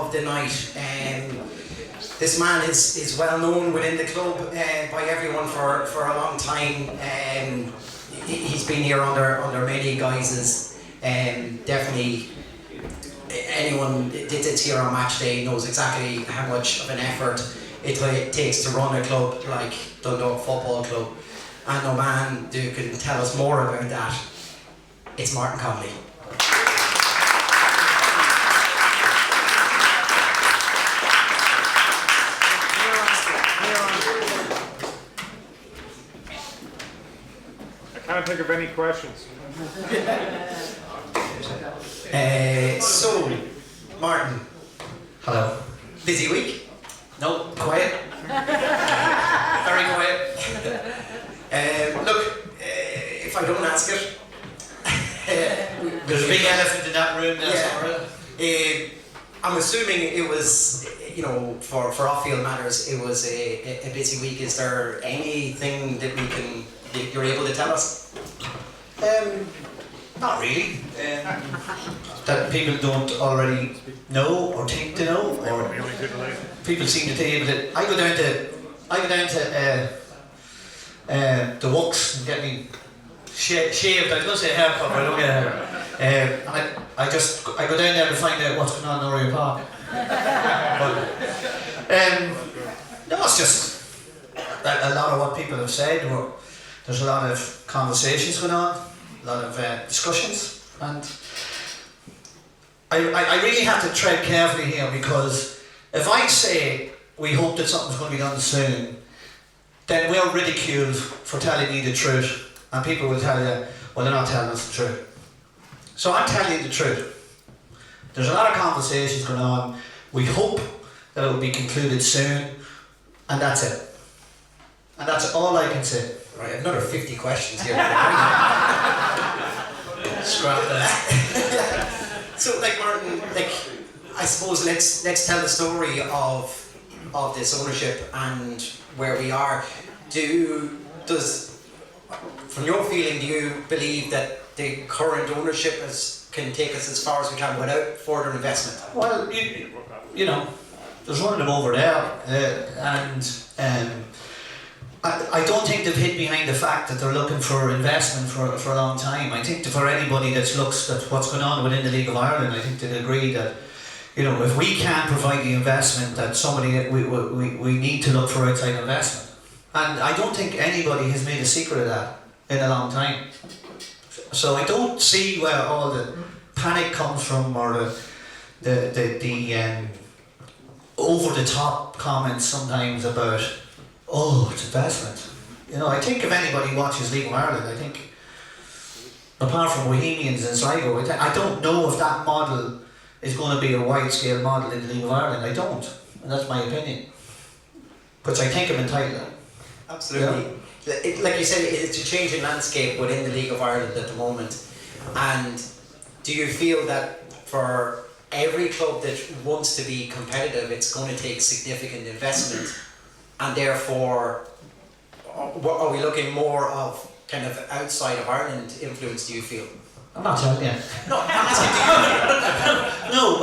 of the night. This man is well known within the club by everyone for a long time. He's been here under many guises. Definitely, anyone that's here on match day knows exactly how much of an effort it takes to run a club like Dundalk Football Club. And no man who can tell us more about that. It's Martin Connolly. I can't think of any questions. So, Martin. Hello. Busy week? No, quiet. Very quiet. Look, if I don't ask it, there's a big elephant in that room now, yeah. I'm assuming it was, for off-field matters, it was a busy week. Is there anything that you're able to tell us? Not really. That people don't already know or think to know, or people seem to be able to. I go down to the works and get me shaved. I was going to say haircut, but I don't get a haircut. I go down there to find out what's going on in Oriel Park. No, it's just a lot of what people have said. There's a lot of conversations going on, a lot of discussions, and I really have to tread carefully here, because if I say we hope that something's going to be done soon, then we're ridiculed for telling you the truth, and people will tell you, well, they're not telling us the truth. So I'm telling you the truth. There's a lot of conversations going on. We hope that it will be concluded soon, and that's it. And that's all I can say. Right, another 50 questions here. Scrap that. So, Martin, I suppose let's tell the story of this ownership and where we are. From your feeling, do you believe that the current ownership can take us as far as we can without further investment? Well, you know, there's one of them over there, and I don't think they've hid behind the fact that they're looking for investment for a long time. I think that for anybody that looks at what's going on within the League of Ireland, I think they'd agree that, if we can't provide the investment, that we need to look for outside investment. And I don't think anybody has made a secret of that in a long time. So I don't see where all the panic comes from, or the over the top comments sometimes about, oh, it's investment. I think if anybody watches League of Ireland, I think, apart from Bohemians and Sligo, I don't know if that model is going to be a wide-scale model in the League of Ireland. I don't, and that's my opinion. Which I think I'm entitled to. Absolutely. Yeah. Like you said, it's a changing landscape within the League of Ireland at the moment. And do you feel that for every club that wants to be competitive, it's going to take significant investment, and therefore are we looking more of kind of outside of Ireland influence, do you feel? I'm not telling you. No, I'm asking you. No,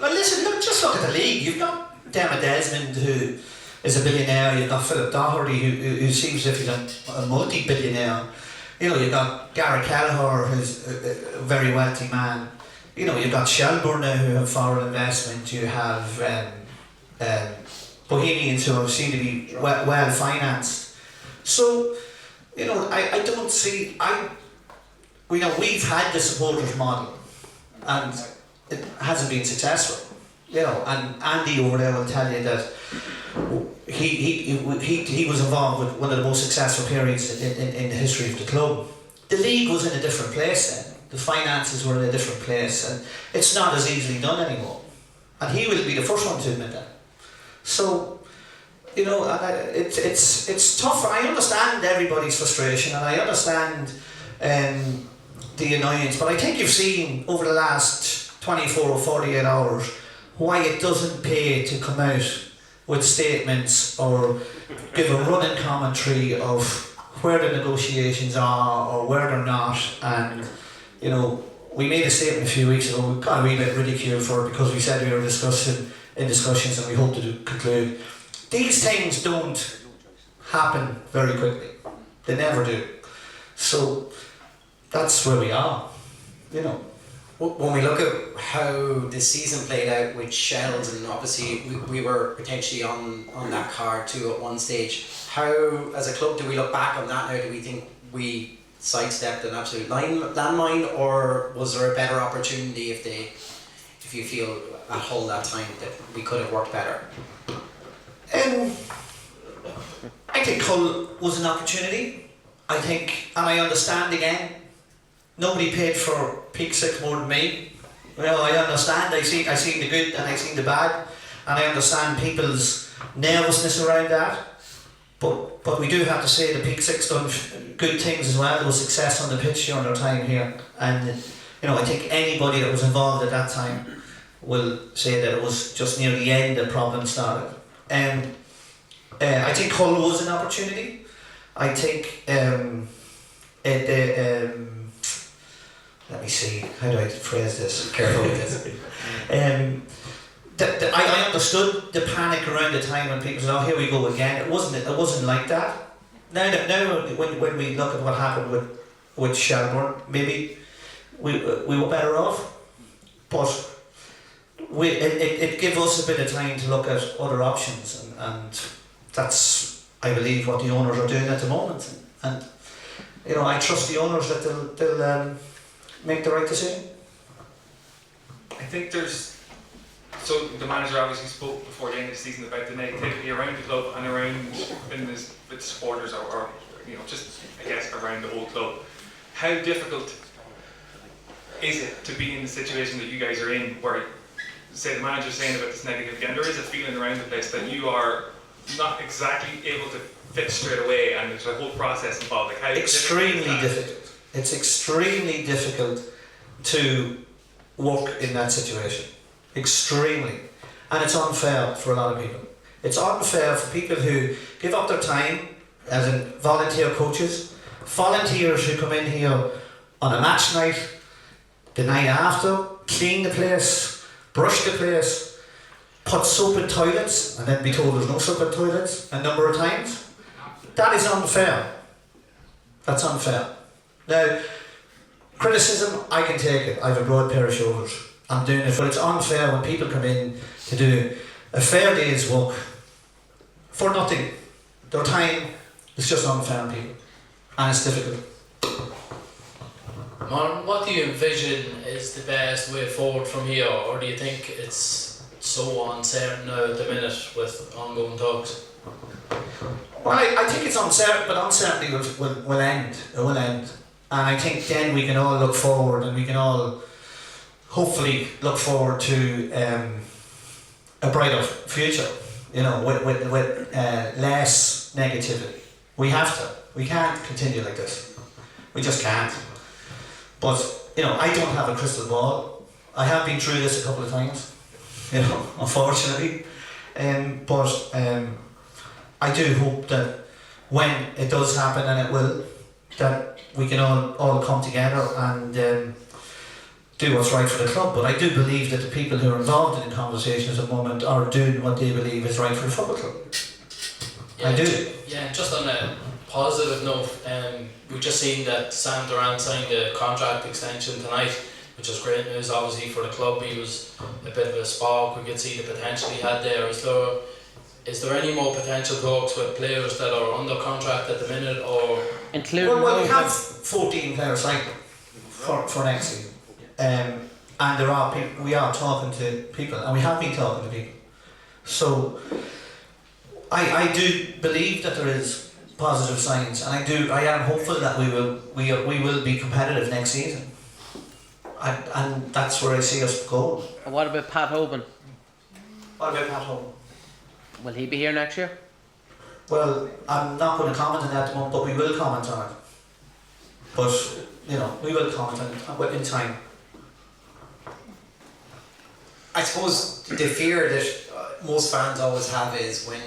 but listen, just look at the league. You've got Dermot Desmond, who is a billionaire. You've got Philip Doherty, who seems as if he's a multi-billionaire. You've got Gareth Kelleher, who's a very wealthy man. You've got Shelburne now, who have foreign investment. You have Bohemians, who seem to be well financed. So, I don't see. We've had the supporters model, and it hasn't been successful. And Andy over there will tell you that he was involved with one of the most successful periods in the history of the club. The league was in a different place then. The finances were in a different place, and it's not as easily done anymore. And he will be the first one to admit that. So, it's tough. I understand everybody's frustration, and I understand the annoyance, but I think you've seen over the last 24 or 48 hours why it doesn't pay to come out with statements or give a running commentary of where the negotiations are or where they're not, and we made a statement a few weeks ago. We got a wee bit ridiculed for it because we said we were in discussions and we hope to conclude. These things don't happen very quickly. They never do. So that's where we are, you know. When we look at how the season played out with Shells, and obviously we were potentially on that card too at one stage, how as a club do we look back on that now? Do we think we sidestepped an absolute landmine, or was there a better opportunity if you feel at Hull that time that we could have worked better? I think Hull was an opportunity. I think, and I understand again, nobody paid for Peak Six more than me. You know, I understand. I seen the good and I seen the bad, and I understand people's nervousness around that. But we do have to say the Peak Six done good things as well. There was success on the pitch during their time here, and you know, I think anybody that was involved at that time will say that it was just near the end that problems started. I think Hull was an opportunity. I think let me see, how do I phrase this? Careful with this. I understood the panic around the time when people said, "Oh, here we go again." It wasn't like that. Now when we look at what happened with Shelbourne, maybe we were better off, but it gave us a bit of time to look at other options, and that's, I believe, what the owners are doing at the moment. And you know, I trust the owners that they'll make the right decision. I think so the manager obviously spoke before the end of the season about the negativity around the club and around with supporters or you know, just I guess around the whole club. How difficult is it to be in the situation that you guys are in, where say the manager's saying about this negative again, there is a feeling around the place that you are not exactly able to fit straight away, and there's a whole process involved. Like how extremely difficult. It's extremely difficult to work in that situation. Extremely. And it's unfair for a lot of people. It's unfair for people who give up their time, as in volunteer coaches, volunteers who come in here on a match night, the night after, clean the place, brush the place, put soap in toilets, and then be told there's no soap in toilets a number of times. That is unfair. That's unfair. Now, criticism, I can take it. I have a broad pair of shoulders. I'm doing it, but it's unfair when people come in to do a fair day's work for nothing. Their time is just unfair on people, and it's difficult. Martin, what do you envision is the best way forward from here, or do you think it's so uncertain now at the minute with ongoing talks? Well, I think it's uncertain, but uncertainty will end. It will end. And I think then we can all look forward, and we can all hopefully look forward to a brighter future, you know, with less negativity. We have to. We can't continue like this. We just can't. But, you know, I don't have a crystal ball. I have been through this a couple of times, you know, unfortunately. But I do hope that when it does happen, and it will, that we can all come together and do what's right for the club. But I do believe that the people who are involved in the conversations at the moment are doing what they believe is right for the football club. Yeah, I do. Yeah, just on a positive note, we've just seen that Sam Duran signed a contract extension tonight, which is great news obviously for the club. He was a bit of a spark. We could see the potential he had there. Is there any more potential talks with players that are under contract at the minute, or including? Well, we have 14 players signed for next season, and there are people. We are talking to people, and we have been talking to people. So I do believe that there is positive signs, and I am hopeful that we will be competitive next season, and that's where I see us going. And what about Pat Hoban? What about Pat Hoban? Will he be here next year? Well, I'm not going to comment on that at the moment, but we will comment on it. But, you know, we will comment on it in time. I suppose the fear that most fans always have is when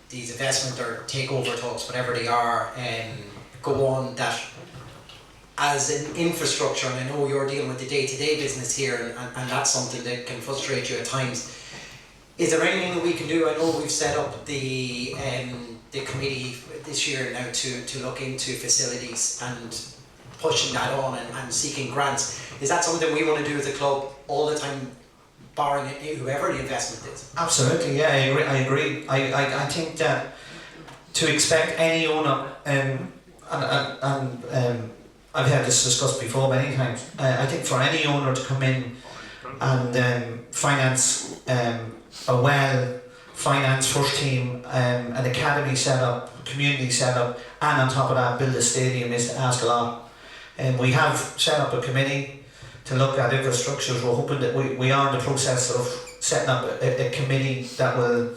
these investment or takeover talks, whatever they are, go on, that as an infrastructure, and I know you're dealing with the day-to-day business here, and that's something that can frustrate you at times. Is there anything that we can do? I know we've set up the committee this year now to look into facilities and pushing that on and seeking grants. Is that something we want to do as a club all the time, barring whoever the investment is? Absolutely, yeah, I agree. I think that to expect any owner, and I've heard this discussed before many times, I think for any owner to come in and finance a well-financed first team, an academy set up, community set up, and on top of that build a stadium is to ask a lot. And we have set up a committee to look at infrastructures. We're hoping that we are in the process of setting up a committee that will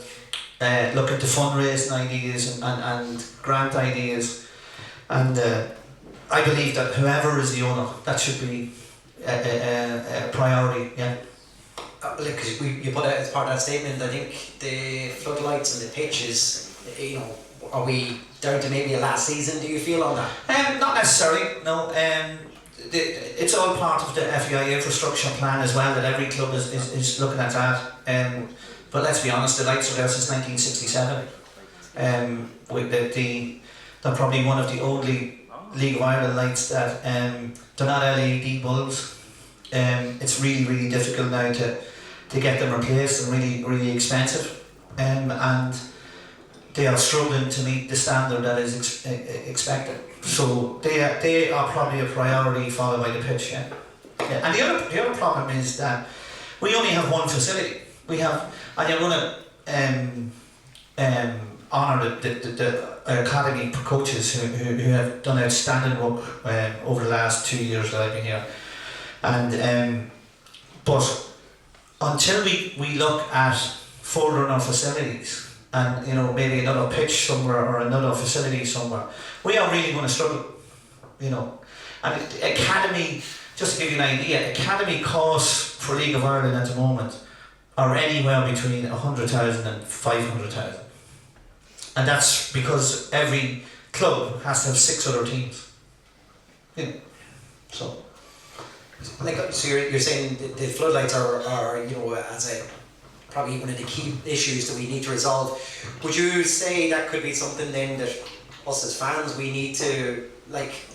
look into fundraising ideas and grant ideas. And I believe that whoever is the owner, that should be a priority, yeah. Because you put out as part of that statement, I think the floodlights and the pitches, are we down to maybe a last season, do you feel, on that? Not necessarily, no. It's all part of the FEI infrastructure plan as well, that every club is looking at that. But let's be honest, the lights are there since 1967. They're probably one of the only League of Ireland lights that they're not LED bulbs. It's really difficult now to get them replaced, and really expensive. And they are struggling to meet the standard that is expected. So they are probably a priority, followed by the pitch. Yeah. And the other problem is that we only have one facility. We have, and you're going to honour the academy coaches who have done outstanding work over the last 2 years that I've been here. And but until we look at furthering our facilities, and maybe another pitch somewhere or another facility somewhere, we are really going to struggle. And academy, just to give you an idea, academy costs for League of Ireland at the moment are anywhere between 100,000 and 500,000, and that's because every club has to have 6 other teams. So you're saying the floodlights are as probably one of the key issues that we need to resolve. Would you say that could be something then that us as fans we need to,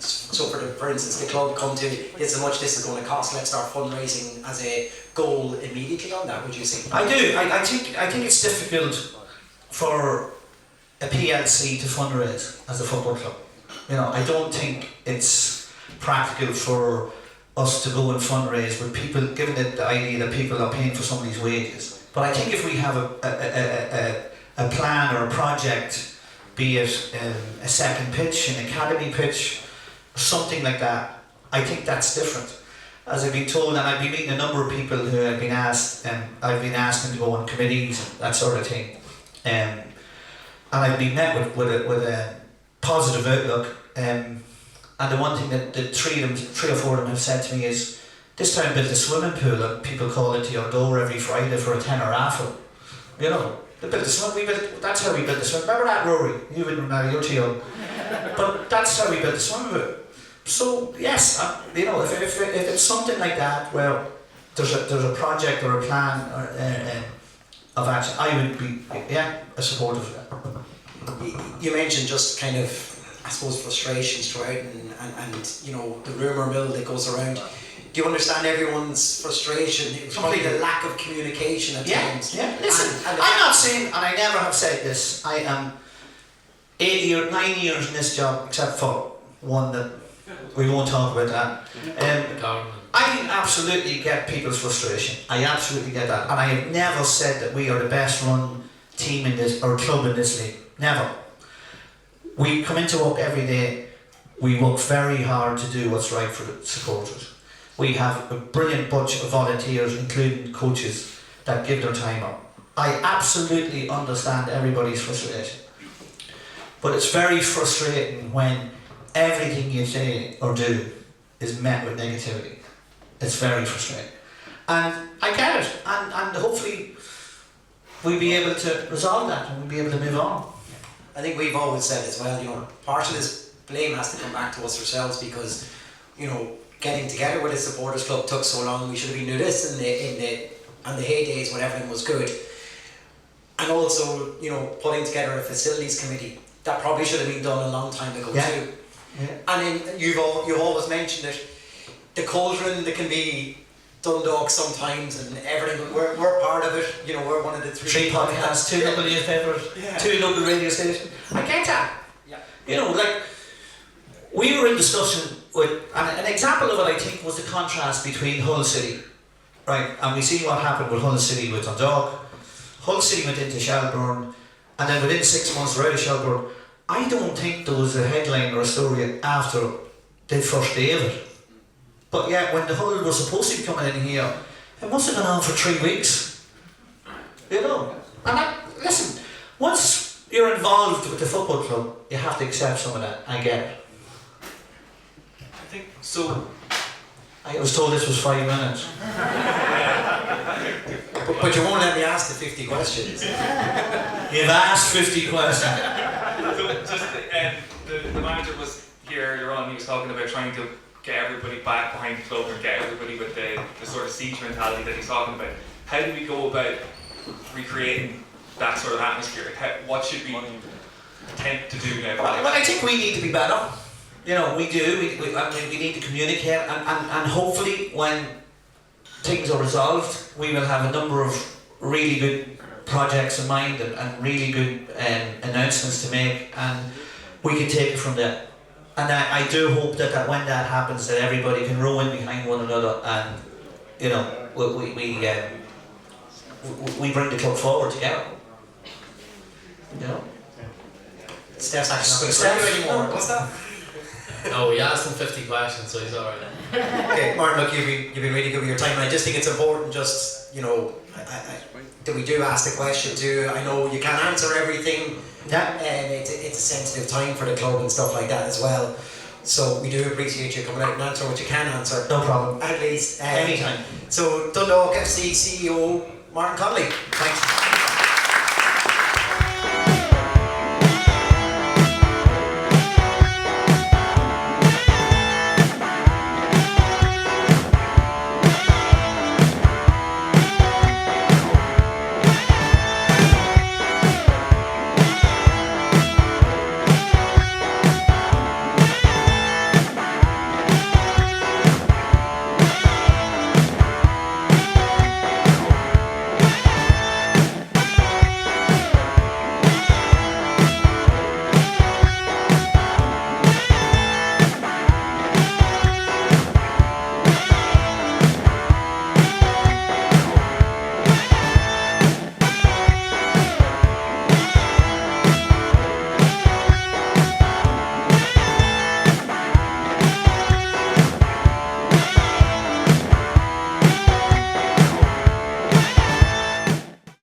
so for instance the club come to, this is how much this is going to cost, let's start fundraising as a goal immediately on that, would you say? I do. I think it's difficult for a PLC to fundraise as a football club. I don't think it's practical for us to go and fundraise with people, given the idea that people are paying for somebody's wages. But I think if we have a plan or a project, be it a second pitch, an academy pitch, or something like that, I think that's different. As I've been told, and I've been meeting a number of people who have been asked, and I've been asking to go on committees, that sort of thing. And I've been met with a positive outlook. And the one thing that the three or four of them have said to me is, this time build a swimming pool and people call into your door every Friday for a tenner raffle. They built a swimming, that's how we built the swimming. Remember that, Rory? You wouldn't remember, you're too young. But that's how we built the swimming pool. So yes, if it's something like that where there's a project or a plan of action, I would be a supporter of that. You mentioned just kind of, I suppose, frustrations throughout and the rumour mill that goes around. Do you understand everyone's frustration? It was probably the lack of communication at times. Yeah, listen, I'm not saying, and I never have said this, I am 9 years in this job, except for one that we won't talk about that. I absolutely get people's frustration. I absolutely get that. And I have never said that we are the best run team in this, or club in this league. Never. We come into work every day, we work very hard to do what's right for the supporters. We have a brilliant bunch of volunteers, including coaches, that give their time up. I absolutely understand everybody's frustration. But it's very frustrating when everything you say or do is met with negativity. It's very frustrating. And I get it. And hopefully we'll be able to resolve that and we'll be able to move on. I think we've always said as well, part of this blame has to come back to us ourselves, because getting together with a supporters club took so long. We should have been doing this in the heydays when everything was good. And also, putting together a facilities committee that probably should have been done a long time ago too. Yeah. And then you've always mentioned it, the cauldron that can be Dundalk sometimes and everything, but we're part of it. We're one of the three podcasts, 2 local newspapers, 2 local radio stations. I get that. Yeah. We were in discussion with, and an example of it I think was the contrast between Hull City, right? And we see what happened with Hull City with Dundalk. Hull City went into Shelbourne, and then within 6 months they're out of Shelbourne. I don't think there was a headline or a story after the first day of it. But yet, when the Hull was supposed to be coming in here, it must have gone on for 3 weeks. And listen, once you're involved with the football club, you have to accept some of that. I get it. I think so. I was told this was 5 minutes. But you won't let me ask the 50 questions. You've asked 50 questions. So just the manager was here earlier on. He was talking about trying to get everybody back behind the club and get everybody with the sort of siege mentality that he's talking about. How do we go about recreating that sort of atmosphere? What should we attempt to do now? Well, I think we need to be better. We do. We need to communicate, and hopefully when things are resolved, we will have a number of really good projects in mind and really good announcements to make, and we can take it from there. And I do hope that when that happens, that everybody can row in behind one another, and we bring the club forward together. Steph's actually not going to tell you anymore. What's that? No, we asked him 50 questions, so he's alright. Okay, Martin, look, you've been really good with your time, and I just think it's important that we do ask the question too. I know you can't answer everything, and it's a sensitive time for the club and stuff like that as well. So we do appreciate you coming out and answering what you can answer. No problem. At least. Anytime. So Dundalk FC CEO Martin Connolly, thanks.